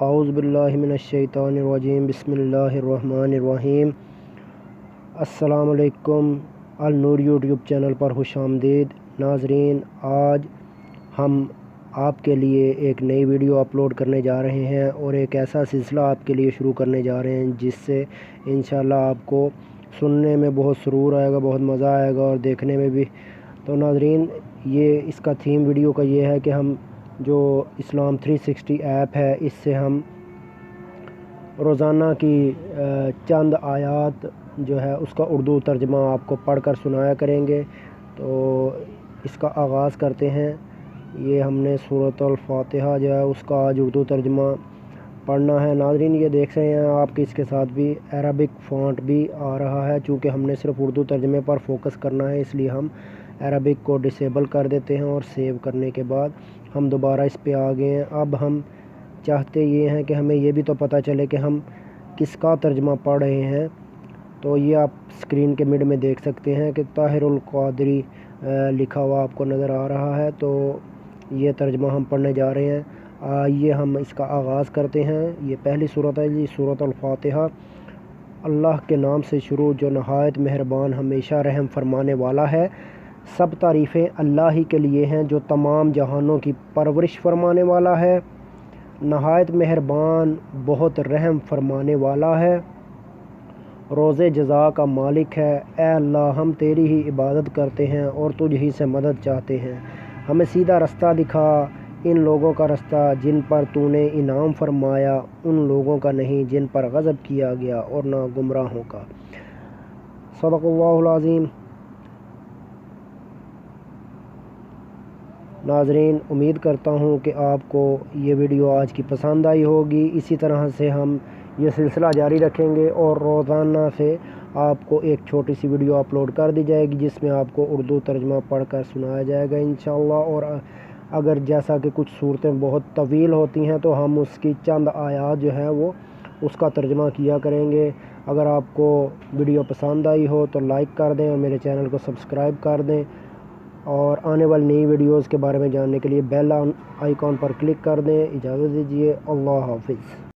اعوذ باللہ من الشیطان الرجیم بسم اللہ الرحمن الرحیم۔ السلام علیکم، النور یوٹیوب چینل پر خوش آمدید ناظرین۔ آج ہم آپ کے لیے ایک نئی ویڈیو اپلوڈ کرنے جا رہے ہیں اور ایک ایسا سلسلہ آپ کے لیے شروع کرنے جا رہے ہیں جس سے انشاءاللہ آپ کو سننے میں بہت سرور آئے گا، بہت مزہ آئے گا اور دیکھنے میں بھی۔ تو ناظرین، یہ اس کا تھیم ویڈیو کا یہ ہے کہ ہم جو اسلام 360 ایپ ہے، اس سے ہم روزانہ کی چند آیات جو ہے اس کا اردو ترجمہ آپ کو پڑھ کر سنایا کریں گے۔ تو اس کا آغاز کرتے ہیں۔ یہ ہم نے سورۃ الفاتحہ جو ہے اس کا آج اردو ترجمہ پڑھنا ہے۔ ناظرین، یہ دیکھ رہے ہیں آپ کہ اس کے ساتھ بھی عربک فونٹ بھی آ رہا ہے۔ چونکہ ہم نے صرف اردو ترجمے پر فوکس کرنا ہے، اس لیے ہم عربک کو ڈسیبل کر دیتے ہیں اور سیو کرنے کے بعد ہم دوبارہ اس پہ آ گئے ہیں۔ اب ہم چاہتے یہ ہیں کہ ہمیں یہ بھی تو پتہ چلے کہ ہم کس کا ترجمہ پڑھ رہے ہیں۔ تو یہ آپ اسکرین کے مڈ میں دیکھ سکتے ہیں کہ طاہر القادری لکھا ہوا آپ کو نظر آ رہا ہے۔ تو یہ ترجمہ ہم پڑھنے جا رہے ہیں۔ آئیے ہم اس کا آغاز کرتے ہیں۔ یہ پہلی سورت ہے جی، سورۃ الفاتحہ۔ اللہ کے نام سے شروع جو نہایت مہربان ہمیشہ رحم فرمانے والا ہے۔ سب تعریفیں اللہ ہی کے لیے ہیں جو تمام جہانوں کی پرورش فرمانے والا ہے، نہایت مہربان، بہت رحم فرمانے والا ہے، روز جزا کا مالک ہے۔ اے اللہ، ہم تیری ہی عبادت کرتے ہیں اور تجھ ہی سے مدد چاہتے ہیں۔ ہمیں سیدھا رستہ دکھا، ان لوگوں کا رستہ جن پر تو نے انعام فرمایا، ان لوگوں کا نہیں جن پر غضب کیا گیا، اور نہ گمراہوں کا۔ صدق اللہ العظیم۔ ناظرین، امید کرتا ہوں کہ آپ کو یہ ویڈیو آج کی پسند آئی ہوگی۔ اسی طرح سے ہم یہ سلسلہ جاری رکھیں گے اور روزانہ سے آپ کو ایک چھوٹی سی ویڈیو اپلوڈ کر دی جائے گی جس میں آپ کو اردو ترجمہ پڑھ کر سنایا جائے گا انشاءاللہ۔ اور اگر جیسا کہ کچھ صورتیں بہت طویل ہوتی ہیں تو ہم اس کی چند آیات جو ہیں وہ اس کا ترجمہ کیا کریں گے۔ اگر آپ کو ویڈیو پسند آئی ہو تو لائک کر دیں اور میرے چینل کو سبسکرائب کر دیں، اور آنے والی نئی ویڈیوز کے بارے میں جاننے کے لیے بیل آئیکن پر کلک کر دیں۔ اجازت دیجیے، اللہ حافظ۔